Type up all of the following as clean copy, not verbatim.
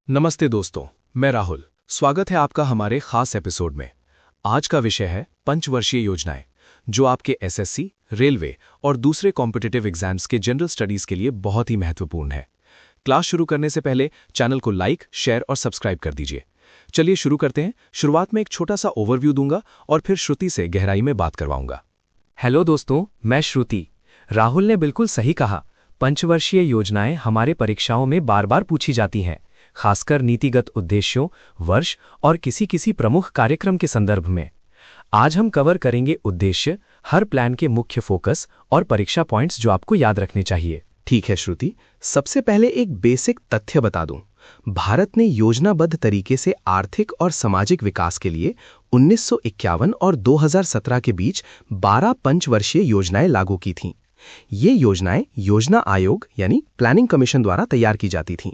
नमस्ते दोस्तों, मैं राहुल। स्वागत है आपका हमारे खास एपिसोड में। आज का विषय है पंचवर्षीय योजनाएं, जो आपके एसएससी, रेलवे और दूसरे कॉम्पिटिटिव एग्जाम्स के जनरल स्टडीज के लिए बहुत ही महत्वपूर्ण है। क्लास शुरू करने से पहले चैनल को लाइक, शेयर और सब्सक्राइब कर दीजिए। चलिए शुरू करते हैं। शुरुआत में एक छोटा सा ओवरव्यू दूंगा और फिर श्रुति से गहराई में बात करवाऊंगा। हेलो दोस्तों, मैं श्रुति। राहुल ने बिल्कुल सही कहा। पंचवर्षीय योजनाएं हमारे परीक्षाओं में बार बार पूछी जाती हैं, खासकर नीतिगत उद्देश्यों, वर्ष और किसी प्रमुख कार्यक्रम के संदर्भ में। आज हम कवर करेंगे उद्देश्य, हर प्लान के मुख्य फोकस और परीक्षा पॉइंट्स जो आपको याद रखने चाहिए। ठीक है श्रुति, सबसे पहले एक बेसिक तथ्य बता दूं। भारत ने योजनाबद्ध तरीके से आर्थिक और सामाजिक विकास के लिए 1951 और 2017 के बीच 12 पंचवर्षीय योजनाएं लागू की थीं। ये योजनाएं योजना आयोग यानी प्लानिंग कमीशन द्वारा तैयार की जाती थीं।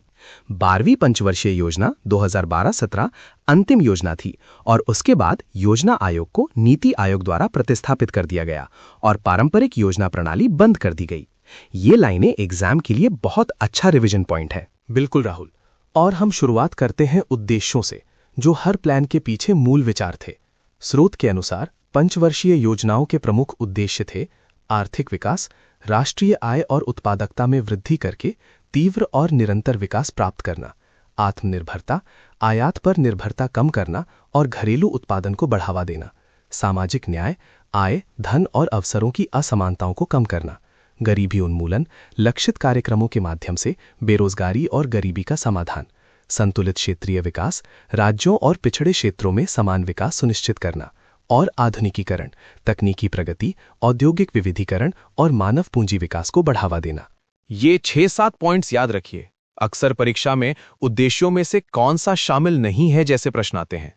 12वीं पंचवर्षीय योजना 2012-17 अंतिम योजना थी और उसके बाद योजना आयोग को नीति आयोग द्वारा प्रतिस्थापित कर दिया गया और पारंपरिक योजना प्रणाली बंद कर दी गई। ये लाइनें एग्जाम के लिए बहुत अच्छा रिवीजन पॉइंट है। बिल्कुल राहुल। और हम शुरुआत करते हैं उद्देश्यों से, जो हर प्लान के पीछे मूल विचार थे। स्रोत के अनुसार पंचवर्षीय योजनाओं के प्रमुख उद्देश्य थे आर्थिक विकास, राष्ट्रीय आय और उत्पादकता में वृद्धि करके तीव्र और निरंतर विकास प्राप्त करना, आत्मनिर्भरता, आयात पर निर्भरता कम करना और घरेलू उत्पादन को बढ़ावा देना, सामाजिक न्याय, आय, धन और अवसरों की असमानताओं को कम करना, गरीबी उन्मूलन, लक्षित कार्यक्रमों के माध्यम से बेरोजगारी और गरीबी का समाधान, संतुलित क्षेत्रीय विकास, राज्यों और पिछड़े क्षेत्रों में समान विकास सुनिश्चित करना और आधुनिकीकरण, तकनीकी प्रगति, औद्योगिक विविधीकरण और मानव पूंजी विकास को बढ़ावा देना। ये 6-7 पॉइंट्स याद रखिए। अक्सर परीक्षा में उद्देश्यों में से कौन सा शामिल नहीं है जैसे प्रश्न आते हैं।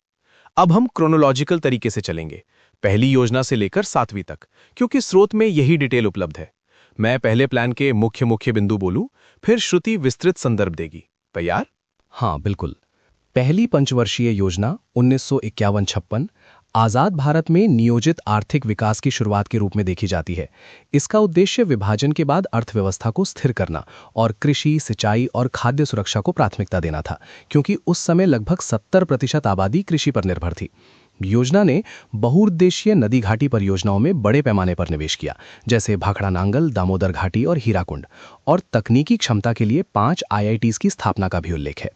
अब हम क्रोनोलॉजिकल तरीके से चलेंगे, पहली योजना से लेकर 7वीं तक, क्योंकि स्रोत में यही डिटेल उपलब्ध है। मैं पहले प्लान के मुख्य बिंदु बोलूं, फिर श्रुति विस्तृत संदर्भ देगी। तैयार? हाँ बिल्कुल। पहली पंचवर्षीय योजना 1951-56 आजाद भारत में नियोजित आर्थिक विकास की शुरुआत के रूप में देखी जाती है। इसका उद्देश्य विभाजन के बाद अर्थव्यवस्था को स्थिर करना और कृषि, सिंचाई और खाद्य सुरक्षा को प्राथमिकता देना था, क्योंकि उस समय लगभग 70% आबादी कृषि पर निर्भर थी। योजना ने बहुउद्देशीय नदी घाटी परियोजनाओं में बड़े पैमाने पर निवेश किया, जैसे भाखड़ा नांगल, दामोदर घाटी और हीराकुंड, और तकनीकी क्षमता के लिए 5 आईआईटीज की स्थापना का भी उल्लेख है।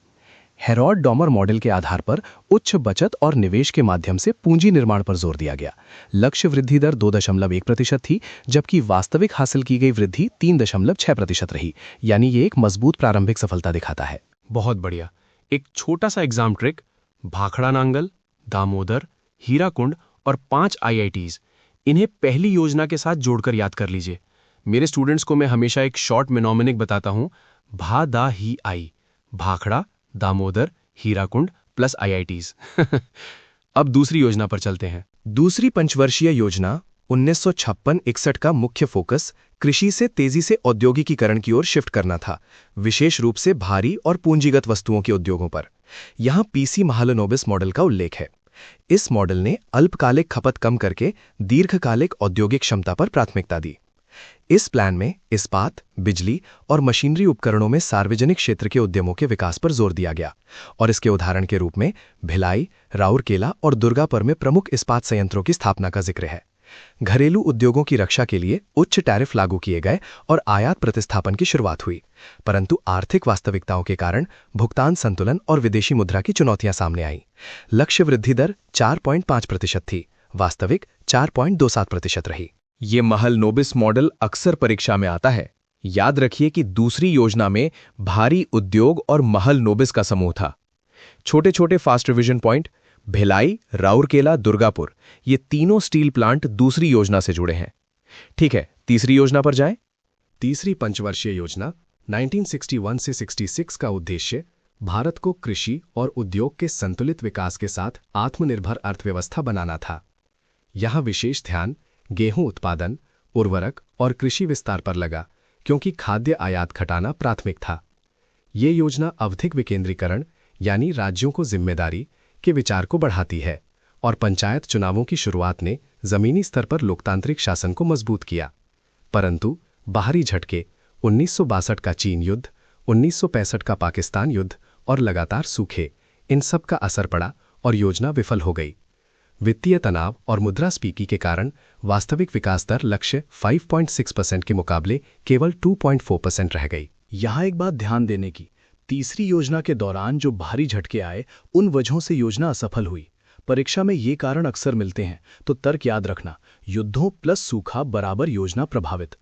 हेरोड डॉमर मॉडल के आधार पर उच्च बचत और निवेश के माध्यम से पूंजी निर्माण पर जोर दिया गया। लक्ष्य वृद्धि दर 2.1% थी, जबकि वास्तविक हासिल की गई वृद्धि 3.6% रही, यानी ये एक मजबूत प्रारंभिक सफलता दिखाता है। बहुत बढ़िया। एक छोटा सा एग्जाम ट्रिक, भाखड़ा नांगल, दामोदर, हीराकुंड और 5 आईआईटीज, इन्हें पहली योजना के साथ जोड़कर याद कर लीजिए। मेरे स्टूडेंट्स को मैं हमेशा एक शॉर्ट मेनोमिनिक बताता हूं, भा दा ही आई, भाखड़ा, दामोदर, हीराकुंड प्लस आईआईटीज। अब दूसरी योजना पर चलते हैं। दूसरी पंचवर्षीय योजना 1956-61 का मुख्य फोकस कृषि से तेजी से औद्योगिकीकरण की ओर शिफ्ट करना था, विशेष रूप से भारी और पूंजीगत वस्तुओं के उद्योगों पर। यहां पीसी महालनोबिस मॉडल का उल्लेख है। इस मॉडल ने अल्पकालिक खपत कम करके दीर्घकालिक औद्योगिक क्षमता पर प्राथमिकता दी। इस प्लान में इस्पात, बिजली और मशीनरी उपकरणों में सार्वजनिक क्षेत्र के उद्यमों के विकास पर जोर दिया गया, और इसके उदाहरण के रूप में भिलाई, राउरकेला और दुर्गापुर में प्रमुख इस्पात संयंत्रों की स्थापना का जिक्र है। घरेलू उद्योगों की रक्षा के लिए उच्च टैरिफ लागू किए गए और आयात प्रतिस्थापन की शुरुआत हुई, परंतु आर्थिक वास्तविकताओं के कारण भुगतान संतुलन और विदेशी मुद्रा की चुनौतियां सामने आईं। लक्ष्य वृद्धि दर 4.5% थी, वास्तविक 4.27% रही। ये महलनोबिस मॉडल अक्सर परीक्षा में आता है। याद रखिए कि दूसरी योजना में भारी उद्योग और महलनोबिस का समूह था। छोटे छोटे fast revision point, Bhilai, Rourkela, Durgapur, ये तीनों स्टील प्लांट दूसरी योजना से जुड़े हैं। ठीक है, तीसरी योजना पर जाएं। तीसरी पंचवर्षीय योजना 1961 से 66 का उद्देश्य भारत को कृषि और उद्योग के संतुलित विकास के साथ आत्मनिर्भर अर्थव्यवस्था बनाना था। यहां विशेष ध्यान गेहूं उत्पादन, उर्वरक और कृषि विस्तार पर लगा, क्योंकि खाद्य आयात घटाना प्राथमिक था। ये योजना आवधिक विकेंद्रीकरण यानी राज्यों को जिम्मेदारी के विचार को बढ़ाती है, और पंचायत चुनावों की शुरुआत ने जमीनी स्तर पर लोकतांत्रिक शासन को मजबूत किया। परंतु बाहरी झटके, 1962 का चीन युद्ध, 1965 का पाकिस्तान युद्ध और लगातार सूखे, इन सब का असर पड़ा और योजना विफल हो गई। वित्तीय तनाव और मुद्रास्फीति के कारण वास्तविक विकास दर लक्ष्य 5.6% के मुकाबले केवल 2.4% रह गई। यहाँ एक बात ध्यान देने की, तीसरी योजना के दौरान जो भारी झटके आए, उन वजहों से योजना असफल हुई। परीक्षा में ये कारण अक्सर मिलते हैं, तो तर्क याद रखना, युद्धों प्लस सूखा बराबर योजना प्रभावित।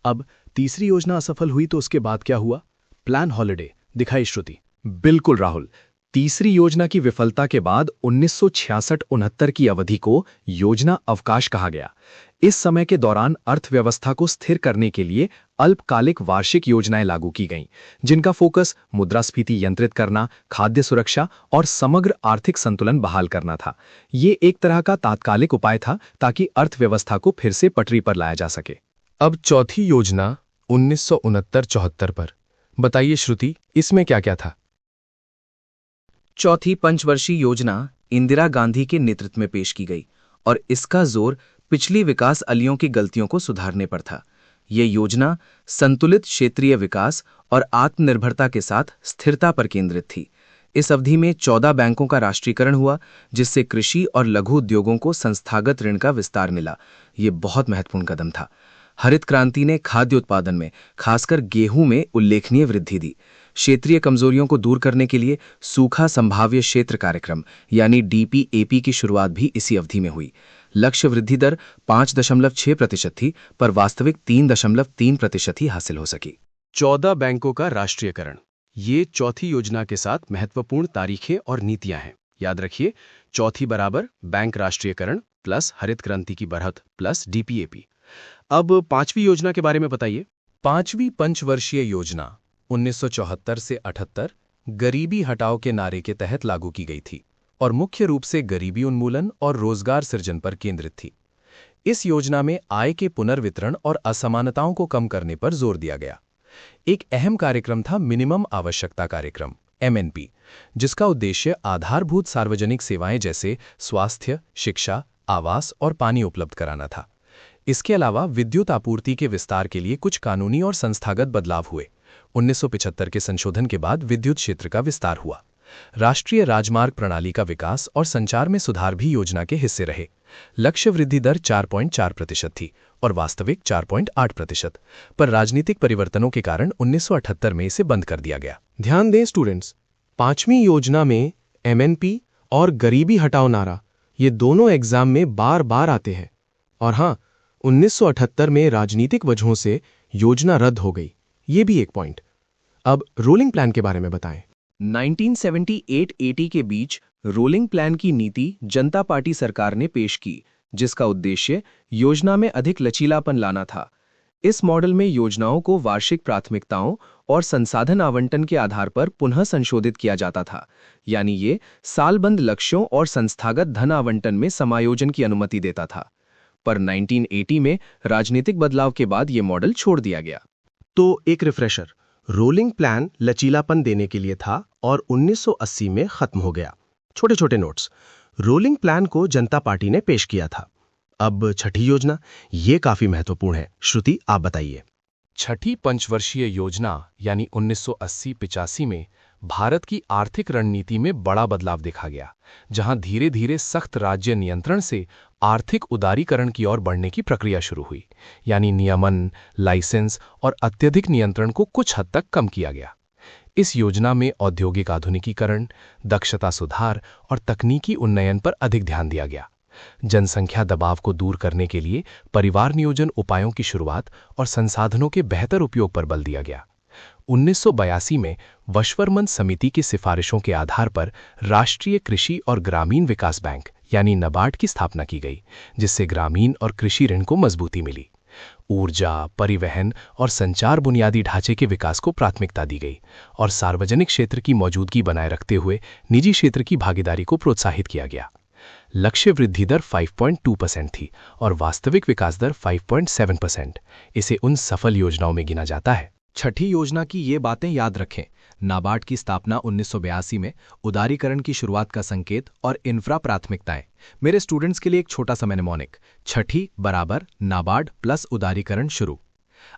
अब तीसरी योजना असफल हुई तो उसके बाद क्या हुआ? प्लान हॉलिडे, दिखाई श्रुति। बिल्कुल राहुल, तीसरी योजना की विफलता के बाद 1966-69 की अवधि को योजना अवकाश कहा गया। इस समय के दौरान अर्थव्यवस्था को स्थिर करने के लिए अल्पकालिक वार्षिक योजनाएं लागू की गईं, जिनका फोकस मुद्रास्फीति नियंत्रित करना, खाद्य सुरक्षा और समग्र आर्थिक संतुलन बहाल करना था। ये एक तरह का तात्कालिक उपाय था ताकि अर्थव्यवस्था को फिर से पटरी पर लाया जा सके। अब चौथी योजना 1969-74 पर बताइए श्रुति, इसमें क्या क्या था? चौथी पंचवर्षीय योजना इंदिरा गांधी के नेतृत्व में पेश की गई और इसका जोर पिछली विकास अलियों की गलतियों को सुधारने पर था। ये योजना संतुलित क्षेत्रीय विकास और आत्मनिर्भरता के साथ स्थिरता पर केंद्रित थी। इस अवधि में 14 बैंकों का राष्ट्रीयकरण हुआ, जिससे कृषि और लघु उद्योगों को संस्थागत ऋण का विस्तार मिला। ये बहुत महत्वपूर्ण कदम था। हरित क्रांति ने खाद्य उत्पादन में, खासकर गेहूं में, उल्लेखनीय वृद्धि दी। क्षेत्रीय कमजोरियों को दूर करने के लिए सूखा संभाव्य क्षेत्र कार्यक्रम यानी DPAP की शुरुआत भी इसी अवधि में हुई। लक्ष्य वृद्धि दर 5.6% थी, पर वास्तविक 3.3% ही हासिल हो सकी। 14 बैंकों का राष्ट्रीयकरण, ये चौथी योजना के साथ महत्वपूर्ण तारीखें और नीतियां हैं। याद रखिए, चौथी बराबर बैंक राष्ट्रीयकरण प्लस हरित क्रांति की बढ़त प्लस DPAP। अब पांचवी योजना के बारे में बताइए। पांचवी पंचवर्षीय योजना 1974 से 78 गरीबी हटाओ के नारे के तहत लागू की गई थी और मुख्य रूप से गरीबी उन्मूलन और रोजगार सृजन पर केंद्रित थी। इस योजना में आय के पुनर्वितरण और असमानताओं को कम करने पर जोर दिया गया। एक अहम कार्यक्रम था मिनिमम आवश्यकता कार्यक्रम MNP, जिसका उद्देश्य आधारभूत सार्वजनिक सेवाएं जैसे स्वास्थ्य, शिक्षा, आवास और पानी उपलब्ध कराना था। इसके अलावा विद्युत आपूर्ति के विस्तार के लिए कुछ कानूनी और संस्थागत बदलाव हुए। 1975 के संशोधन के बाद विद्युत क्षेत्र का विस्तार हुआ। राष्ट्रीय राजमार्ग प्रणाली का विकास और संचार में सुधार भी योजना के हिस्से रहे। लक्ष्य वृद्धि दर 4.4% थी और वास्तविक 4.8%, पर राजनीतिक परिवर्तनों के कारण 1978 में इसे बंद कर दिया गया। ध्यान दें स्टूडेंट्स, पांचवी योजना में MNP और गरीबी हटाओ नारा, ये दोनों एग्जाम में बार बार आते हैं। और हाँ, 1978 में राजनीतिक वजहों से योजना रद्द हो गई, ये भी एक पॉइंट। अब रोलिंग प्लान के बारे में बताएं। 1978-80 के बीच रोलिंग प्लान की नीति जनता पार्टी सरकार ने पेश की, जिसका उद्देश्य योजना में अधिक लचीलापन लाना था। इस मॉडल में योजनाओं को वार्षिक प्राथमिकताओं और संसाधन आवंटन के आधार पर पुनः संशोधित किया जाता था, यानी ये सालबंद लक्ष्यों और संस्थागत धन आवंटन में समायोजन की अनुमति देता था। पर 1980 में राजनीतिक बदलाव के बाद ये मॉडल छोड़ दिया गया। तो एक रिफ्रेशर, रोलिंग प्लान लचीलापन देने के लिए था और 1980 में खत्म हो गया। छोटे छोटे नोट्स, रोलिंग प्लान को जनता पार्टी ने पेश किया था। अब छठी योजना, ये काफी महत्वपूर्ण है। श्रुति, आप बताइए। छठी पंचवर्षीय योजना यानी 1980-85 में भारत की आर्थिक रणनीति में बड़ा बदलाव देखा गया, जहां धीरे धीरे सख्त राज्य नियंत्रण से आर्थिक उदारीकरण की ओर बढ़ने की प्रक्रिया शुरू हुई, यानी नियमन, लाइसेंस और अत्यधिक नियंत्रण को कुछ हद तक कम किया गया। इस योजना में औद्योगिक आधुनिकीकरण, दक्षता सुधार और तकनीकी उन्नयन पर अधिक ध्यान दिया गया। जनसंख्या दबाव को दूर करने के लिए परिवार नियोजन उपायों की शुरुआत और संसाधनों के बेहतर उपयोग पर बल दिया गया। 1982 में वशवर्मन समिति की सिफारिशों के आधार पर राष्ट्रीय कृषि और ग्रामीण विकास बैंक यानी NABARD की स्थापना की गई, जिससे ग्रामीण और कृषि ऋण को मजबूती मिली। ऊर्जा, परिवहन और संचार बुनियादी ढांचे के विकास को प्राथमिकता दी गई और सार्वजनिक क्षेत्र की मौजूदगी बनाए रखते हुए निजी क्षेत्र की भागीदारी को प्रोत्साहित किया गया। लक्ष्य वृद्धि दर 5.2% थी और वास्तविक विकास दर 5.7%। इसे उन सफल योजनाओं में गिना जाता है। छठी योजना की ये बातें याद रखें। नाबार्ड की स्थापना 1982 में, उदारीकरण की शुरुआत का संकेत और इंफ्रा प्राथमिकताएं। मेरे स्टूडेंट्स के लिए एक छोटा सा मेनेमोनिक, छठी बराबर नाबार्ड प्लस उदारीकरण शुरू।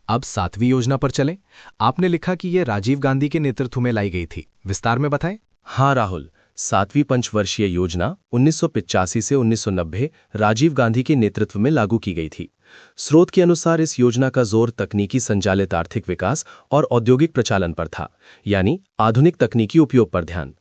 अब 7वीं योजना पर चलें। आपने लिखा कि यह राजीव गांधी के नेतृत्व में लाई गई थी, विस्तार में बताएं। हाँ राहुल, 7वीं पंचवर्षीय योजना 1985 से 1990 राजीव गांधी के नेतृत्व में लागू की गई थी। स्रोत के अनुसार इस योजना का जोर तकनीकी संचालित आर्थिक विकास और औद्योगिक प्रचालन पर था, यानी आधुनिक तकनीकी उपयोग पर ध्यान।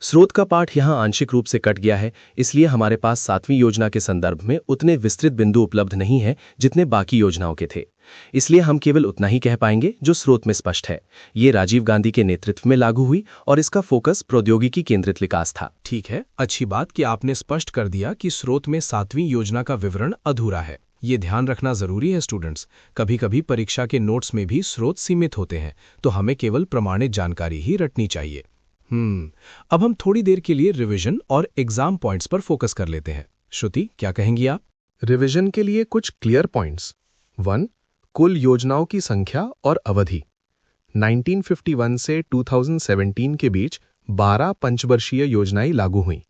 स्रोत का पाठ यहाँ आंशिक रूप से कट गया है, इसलिए हमारे पास 7वीं योजना के संदर्भ में उतने विस्तृत बिंदु उपलब्ध नहीं है जितने बाकी योजनाओं के थे। इसलिए हम केवल उतना ही कह पाएंगे जो स्रोत में स्पष्ट है। ये राजीव गांधी के नेतृत्व में लागू हुई और इसका फोकस प्रौद्योगिकी केंद्रित विकास था। ठीक है, अच्छी बात कि आपने स्पष्ट कर दिया कि स्रोत में 7वीं योजना का विवरण अधूरा है। ये ध्यान रखना जरूरी है स्टूडेंट्स। कभी कभी परीक्षा के नोट्स में भी स्रोत सीमित होते हैं, तो हमें केवल प्रमाणित जानकारी ही रटनी चाहिए। अब हम थोड़ी देर के लिए रिवीजन और एग्जाम पॉइंट्स पर फोकस कर लेते हैं। श्रुति, क्या कहेंगी आप? रिवीजन के लिए कुछ क्लियर पॉइंट्स। 1. कुल योजनाओं की संख्या और अवधि। 1951 से 2017 के बीच 12 पंचवर्षीय योजनाएं लागू हुईं।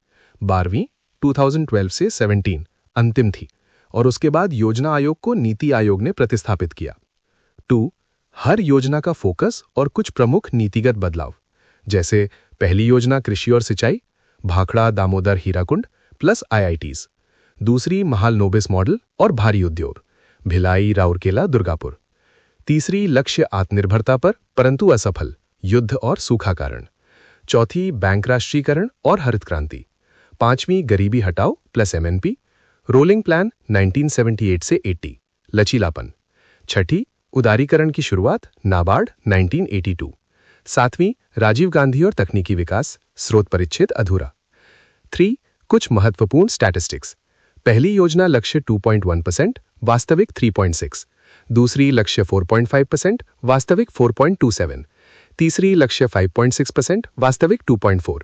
12वीं 2012 से 17 अंतिम थी और उसके बाद योजना आयोग को नीति आयोग ने प्रतिस्थापित किया। 2. हर योजना का फोकस और कुछ प्रमुख नीतिगत बदलाव, जैसे पहली योजना कृषि और सिंचाई, भाखड़ा दामोदर हीराकुंड प्लस IITs। दूसरी महाल नोबिस मॉडल और भारी उद्योग, भिलाई राउरकेला दुर्गापुर। तीसरी लक्ष्य आत्मनिर्भरता पर परंतु असफल, युद्ध और सूखा कारण। चौथी बैंक राष्ट्रीयकरण और हरित क्रांति। 5वीं गरीबी हटाओ प्लस MNP, रोलिंग प्लान 1978 से 80, लचीलापन। 6ठी उदारीकरण की शुरुआत, नाबार्ड 1982। 7वीं राजीव गांधी और तकनीकी विकास, स्रोत परिच्छेद अधूरा। 3. कुछ महत्वपूर्ण स्टैटिस्टिक्स। पहली योजना लक्ष्य 2.1%, वास्तविक 3.6। दूसरी लक्ष्य 4.5%, वास्तविक 4.27। तीसरी लक्ष्य 5.6%, वास्तविक 2.4।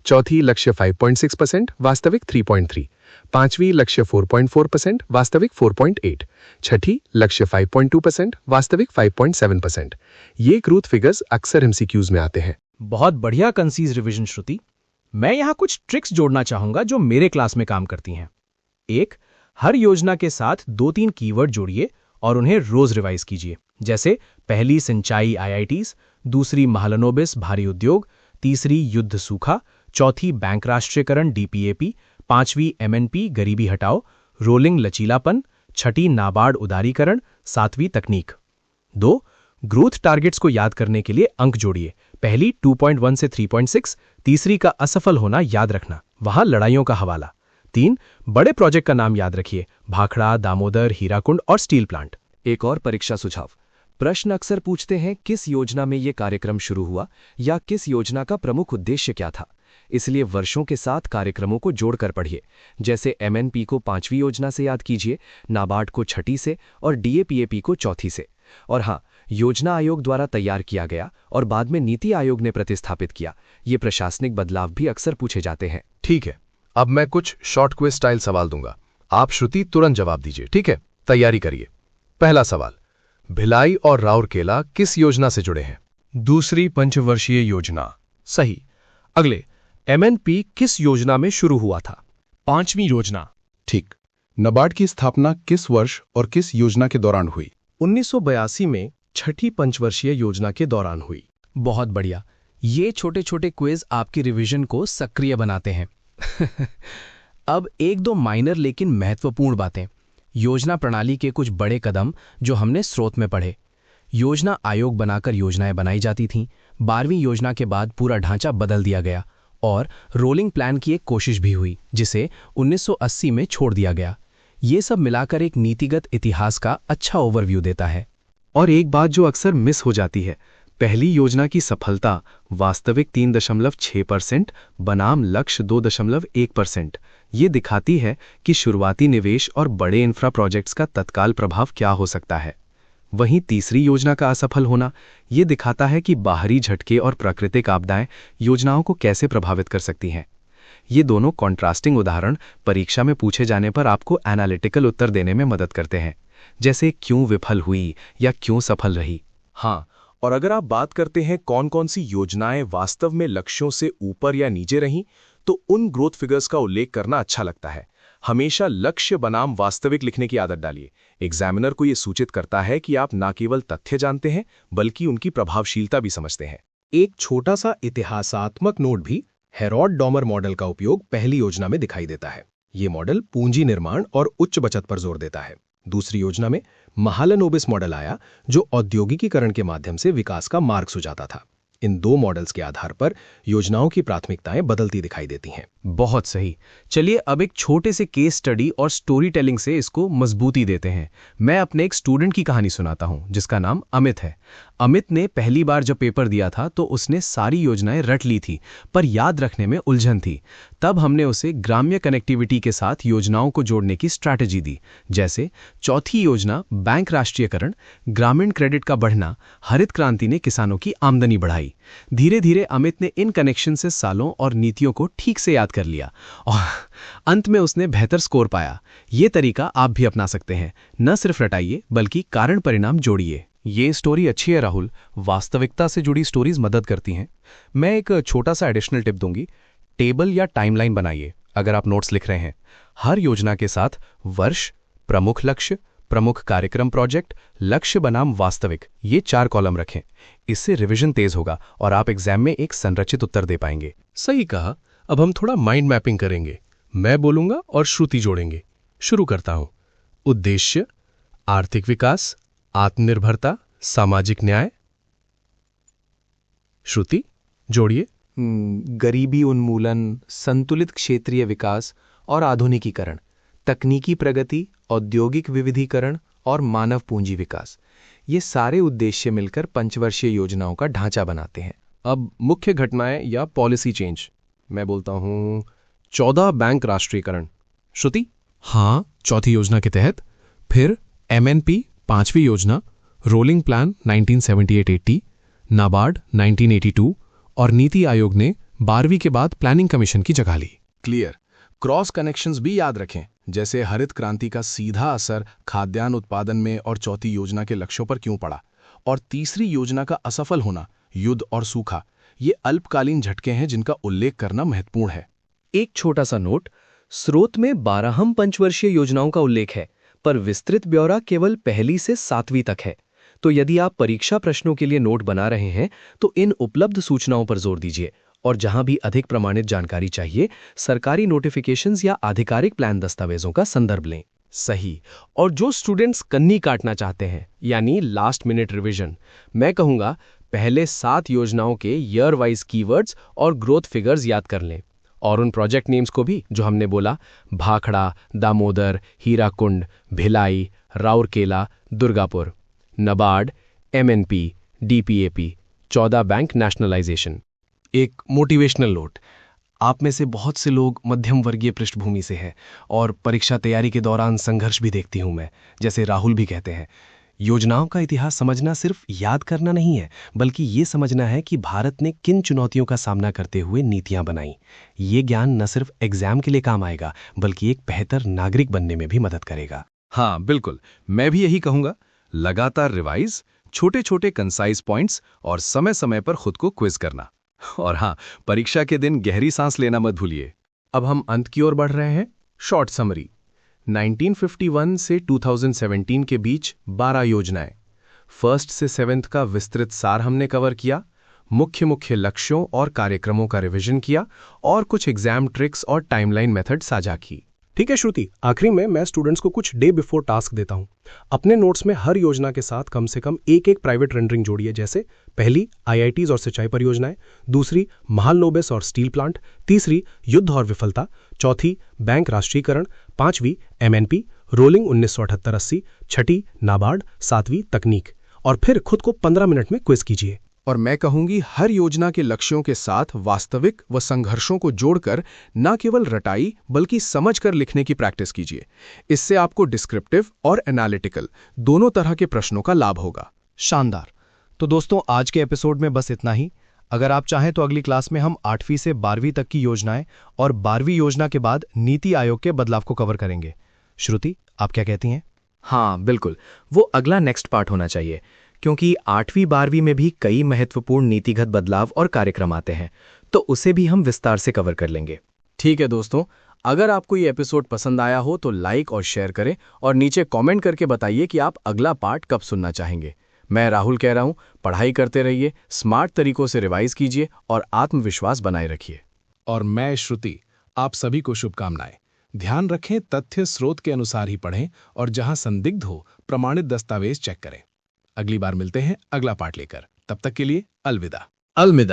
चौथी लक्ष्य 5.6%, वास्तविक 3.3। 5वीं लक्ष्य 4.4%, वास्तविक 4.8। छठी लक्ष्य 5.2%, वास्तविक 5.7%। ये ग्रोथ फिगर्स अक्सर MCQs में आते हैं। बहुत बढ़िया कंसीज रिवीजन श्रुति। मैं यहाँ कुछ ट्रिक्स जोड़ना चाहूंगा जो मेरे क्लास में काम करती हैं। 1. हर योजना के साथ 2-3 कीवर्ड जोड़िए और उन्हें रोज रिवाइज कीजिए, जैसे पहली सिंचाई IITs, दूसरी महालनोबिस भारी उद्योग, तीसरी युद्ध सूखा, चौथी बैंक राष्ट्रीयकरण DPAP, 5वीं MNP गरीबी हटाओ, रोलिंग लचीलापन, छठी नाबार्ड उदारीकरण, 7वीं तकनीक। 2. ग्रोथ टारगेट्स को याद करने के लिए अंक जोड़िए। पहली 2.1 से 3.6, तीसरी का असफल होना याद रखना, वहां लड़ाइयों का हवाला। 3. बड़े प्रोजेक्ट का नाम याद रखिए, भाखड़ा दामोदर हीराकुंड और स्टील प्लांट। एक और परीक्षा सुझाव। प्रश्न अक्सर पूछते हैं किस योजना में ये कार्यक्रम शुरू हुआ या किस योजना का प्रमुख उद्देश्य क्या था। इसलिए वर्षों के साथ कार्यक्रमों को जोड़कर पढ़िए। जैसे MNP को 5वीं योजना से याद कीजिए, नाबार्ड को 6ठी से और DAPAP को 4थी से। और हाँ, योजना आयोग द्वारा तैयार किया गया और बाद में नीति आयोग ने प्रतिस्थापित किया। ये प्रशासनिक बदलाव भी अक्सर पूछे जाते हैं। ठीक है, अब मैं कुछ शॉर्ट क्विज स्टाइल सवाल दूंगा। आप श्रुति तुरंत जवाब दीजिए, ठीक है? तैयारी करिए। पहला सवाल, भिलाई और राउरकेला किस योजना से जुड़े हैं? दूसरी पंचवर्षीय योजना। सही। अगले, MNP किस योजना में शुरू हुआ था? 5वीं योजना। ठीक। नाबार्ड की स्थापना किस वर्ष और किस योजना के दौरान हुई? 1982 में छठी पंचवर्षीय योजना के दौरान हुई। बहुत बढ़िया। ये छोटे छोटे क्विज आपकी रिवीजन को सक्रिय बनाते हैं। अब 1-2 माइनर लेकिन महत्वपूर्ण बातें। योजना प्रणाली के कुछ बड़े कदम जो हमने स्रोत में पढ़े। योजना आयोग बनाकर योजनाएं बनाई जाती थीं। 12वीं योजना के बाद पूरा ढांचा बदल दिया गया और रोलिंग प्लान की एक कोशिश भी हुई, जिसे 1980 में छोड़ दिया गया। ये सब मिलाकर एक नीतिगत इतिहास का अच्छा ओवरव्यू देता है। और एक बात जो अक्सर मिस हो जाती है, पहली योजना की सफलता वास्तविक 3.6% बनाम लक्ष्य 2.1%। ये दिखाती है कि शुरुआती निवेश और बड़े इंफ्रा प्रोजेक्ट्स का तत्काल प्रभाव क्या हो सकता है। वहीं तीसरी योजना का असफल होना ये दिखाता है कि बाहरी झटके और प्राकृतिक आपदाएं योजनाओं को कैसे प्रभावित कर सकती हैं। ये दोनों कॉन्ट्रास्टिंग उदाहरण परीक्षा में पूछे जाने पर आपको एनालिटिकल उत्तर देने में मदद करते हैं, जैसे क्यों विफल हुई या क्यों सफल रही। हाँ, और अगर आप बात करते हैं कौन कौन सी योजनाएं वास्तव में लक्ष्यों से ऊपर या नीचे रहीं, तो उन ग्रोथ फिगर्स का उल्लेख करना अच्छा लगता है। हमेशा लक्ष्य बनाम वास्तविक लिखने की आदत डालिए। एग्जामिनर को ये सूचित करता है कि आप न केवल तथ्य जानते हैं बल्कि उनकी प्रभावशीलता भी समझते हैं। एक छोटा सा इतिहासात्मक नोट भी हेरोड डॉमर मॉडल का उपयोग पहली योजना में दिखाई देता है। ये मॉडल पूंजी निर्माण और उच्च बचत पर जोर देता है। दूसरी योजना में महालनोबिस मॉडल आया, जो औद्योगिकीकरण के माध्यम से विकास का मार्ग सुझाता था। इन दो मॉडल्स के आधार पर योजनाओं की प्राथमिकताएं बदलती दिखाई देती हैं। बहुत सही। चलिए अब एक छोटे से केस स्टडी और स्टोरी टेलिंग से इसको मजबूती देते हैं। मैं अपने एक स्टूडेंट की कहानी सुनाता हूं जिसका नाम अमित है। अमित ने पहली बार जब पेपर दिया था तो उसने सारी योजनाएं रट ली थी, पर याद रखने में उलझन थी। तब हमने उसे ग्राम्य कनेक्टिविटी के साथ योजनाओं को जोड़ने की स्ट्रैटेजी दी, जैसे चौथी योजना बैंक राष्ट्रीयकरण, ग्रामीण क्रेडिट का बढ़ना, हरित क्रांति ने किसानों की आमदनी बढ़ाई। धीरे धीरे अमित ने इन कनेक्शन से सालों और नीतियों को ठीक से याद कर लिया और अंत में उसने बेहतर स्कोर पाया। ये तरीका आप भी अपना सकते हैं। न सिर्फ रटाइए बल्कि कारण परिणाम जोड़िए। ये स्टोरी अच्छी है राहुल, वास्तविकता से जुड़ी स्टोरीज मदद करती हैं। मैं एक छोटा सा एडिशनल टिप दूंगी। टेबल या टाइमलाइन बनाइए अगर आप नोट्स लिख रहे हैं। हर योजना के साथ वर्ष, प्रमुख लक्ष्य, प्रमुख कार्यक्रम प्रोजेक्ट, लक्ष्य बनाम वास्तविक, ये 4 कॉलम रखें। इससे रिवीजन तेज होगा और आप एग्जाम में एक संरचित उत्तर दे पाएंगे। सही कहा। अब हम थोड़ा माइंड मैपिंग करेंगे। मैं बोलूंगा और श्रुति जोड़ेंगे। शुरू करता हूं। उद्देश्य: आर्थिक विकास, आत्मनिर्भरता, सामाजिक न्याय। श्रुति जोड़िए। गरीबी उन्मूलन, संतुलित क्षेत्रीय विकास और आधुनिकीकरण, तकनीकी प्रगति, औद्योगिक विविधीकरण और मानव पूंजी विकास। ये सारे उद्देश्य मिलकर पंचवर्षीय योजनाओं का ढांचा बनाते हैं। अब मुख्य घटनाएं या पॉलिसी चेंज। मैं बोलता हूं 14 बैंक राष्ट्रीयकरण। श्रुति? हाँ, चौथी योजना के तहत। फिर MNP 5वीं योजना, रोलिंग प्लान 1978-80, नाबार्ड 1982 और नीति आयोग ने 12वीं के बाद प्लानिंग कमीशन की जगह ली। क्लियर। क्रॉस कनेक्शंस भी याद रखें, जैसे हरित क्रांति का सीधा असर खाद्यान्न उत्पादन में और चौथी योजना के लक्ष्यों पर क्यों पड़ा, और तीसरी योजना का असफल होना, युद्ध और सूखा। ये अल्पकालीन झटके हैं जिनका उल्लेख करना महत्वपूर्ण है। एक छोटा सा नोट, स्रोत में 12 पंचवर्षीय योजनाओं का उल्लेख है, पर विस्तृत ब्यौरा केवल पहली से 7वीं तक है। तो यदि आप परीक्षा प्रश्नों के लिए नोट बना रहे हैं तो इन उपलब्ध सूचनाओं पर जोर दीजिए, और जहां भी अधिक प्रमाणित जानकारी चाहिए, सरकारी नोटिफिकेशंस या आधिकारिक प्लान दस्तावेजों का संदर्भ लें। सही। और जो स्टूडेंट्स कन्नी काटना चाहते हैं, यानी लास्ट मिनट रिवीजन, मैं कहूंगा पहले 7 योजनाओं के ईयर वाइज कीवर्ड्स और ग्रोथ फिगर्स याद कर लें, और उन प्रोजेक्ट नेम्स को भी जो हमने बोला, Bhakra, Damodar, Hirakud, Bhilai, Rourkela, Durgapur, NABARD, MNP, DPAP, 14 bank nationalisation. एक मोटिवेशनल नोट। आप में से बहुत से लोग मध्यम वर्गीय पृष्ठभूमि से हैं और परीक्षा तैयारी के दौरान संघर्ष भी देखती हूं मैं, जैसे राहुल भी कहते हैं। योजनाओं का इतिहास समझना सिर्फ याद करना नहीं है, बल्कि ये समझना है कि भारत ने किन चुनौतियों का सामना करते हुए नीतियां बनाई। ये ज्ञान न सिर्फ एग्जाम के लिए काम आएगा, बल्कि एक बेहतर नागरिक बनने में भी मदद करेगा। हाँ बिल्कुल, मैं भी यही कहूंगा। लगातार रिवाइज, छोटे छोटे कंसाइज पॉइंट्स और समय समय पर खुद को क्विज करना। और हाँ, परीक्षा के दिन गहरी सांस लेना मत भूलिए। अब हम अंत की ओर बढ़ रहे हैं। Short summary. 1951 से 2017 के बीच 12 योजनाएं। 1st से 7th का विस्तृत सार हमने कवर किया, मुख्य लक्ष्यों और कार्यक्रमों का रिवीजन किया, और कुछ एग्जाम ट्रिक्स और टाइमलाइन मेथड साझा की। ठीक है श्रुति, आखिरी में मैं स्टूडेंट्स को कुछ डे बिफोर टास्क देता हूं। अपने नोट्स में हर योजना के साथ कम से कम एक प्राइवेट रेंडरिंग जोड़िए, जैसे पहली IITs और सिंचाई परियोजनाएं, दूसरी महालनोबिस और स्टील प्लांट, तीसरी युद्ध और विफलता, चौथी बैंक राष्ट्रीयकरण, 5वीं MNP, रोलिंग 1978-80, छठी नाबार्ड, 7वीं तकनीक, और फिर खुद को 15 मिनट में क्विज कीजिए। और मैं कहूंगी हर योजना के लक्ष्यों के साथ वास्तविक व संघर्षों को जोड़कर न केवल रटाई बल्कि समझकर लिखने की प्रैक्टिस कीजिए। इससे आपको डिस्क्रिप्टिव और एनालिटिकल दोनों तरह के प्रश्नों का लाभ होगा। शानदार। तो दोस्तों, आज के एपिसोड में बस इतना ही। अगर आप चाहें तो अगली क्लास में हम 8वीं से 12वीं तक की योजनाएं और 12वीं योजना के बाद नीति आयोग के बदलाव को कवर करेंगे। श्रुति, आप क्या कहती हैं? हाँ बिल्कुल, वो अगला नेक्स्ट पार्ट होना चाहिए, क्योंकि 8वीं 12वीं में भी कई महत्वपूर्ण नीतिगत बदलाव और कार्यक्रम आते हैं, तो उसे भी हम विस्तार से कवर कर लेंगे। ठीक है दोस्तों, अगर आपको ये एपिसोड पसंद आया हो तो लाइक और शेयर करें और नीचे कमेंट करके बताइए कि आप अगला पार्ट कब सुनना चाहेंगे। मैं राहुल कह रहा हूँ, पढ़ाई करते रहिए, स्मार्ट तरीकों से रिवाइज कीजिए और आत्मविश्वास बनाए रखिए। और मैं श्रुति, आप सभी को शुभकामनाएं। ध्यान रखें, तथ्य स्रोत के अनुसार ही पढ़ें और जहां संदिग्ध हो प्रमाणित दस्तावेज चेक करें। अगली बार मिलते हैं अगला पार्ट लेकर। तब तक के लिए अलविदा। अलविदा।